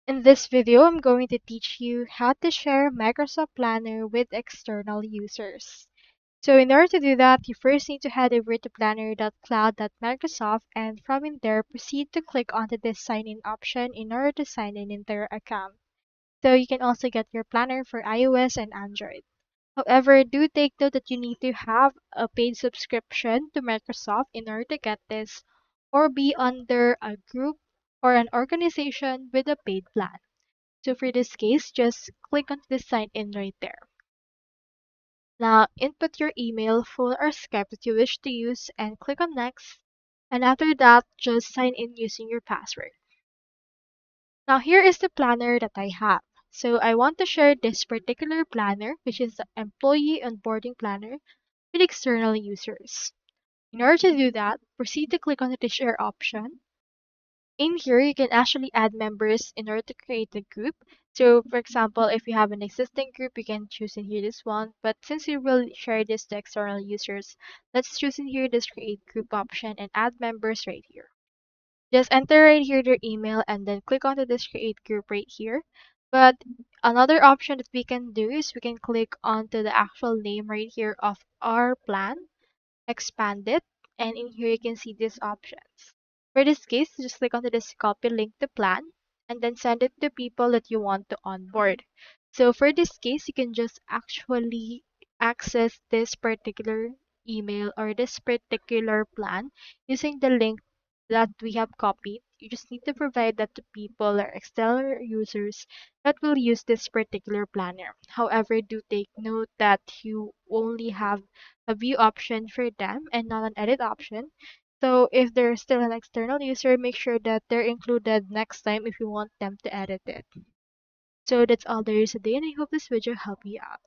In this video, I'm going to teach you how to share Microsoft Planner with external users. So in order to do that, you first need to head over to planner.cloud.microsoft and from in there, proceed to click onto this sign in option in order to sign in into your account. So you can also get your planner for iOS and Android. However, do take note that you need to have a paid subscription to Microsoft in order to get this or be under a group or an organization with a paid plan. So for this case, just click on the sign in right there. Now input your email, phone, or Skype that you wish to use and click on next. And after that, just sign in using your password. Now here is the planner that I have. So I want to share this particular planner, which is the employee onboarding planner, with external users. In order to do that, proceed to click on the share option. In here, you can actually add members in order to create a group. So for example, if you have an existing group, you can choose in here this one. But since you will share this to external users, let's choose in here this create group option and add members right here. Just enter right here their email and then click onto this create group right here. But another option that we can do is we can click onto the actual name right here of our plan, expand it, and in here you can see these options. For this case, just click onto this copy link to plan and then send it to people that you want to onboard. So for this case, you can just actually access this particular email or this particular plan using the link that we have copied. You just need to provide that to people or external users that will use this particular planner. However, do take note that you only have a view option for them and not an edit option. So if they're still an external user, make sure that they're included next time if you want them to edit it. So that's all there is today, and I hope this video helped you out.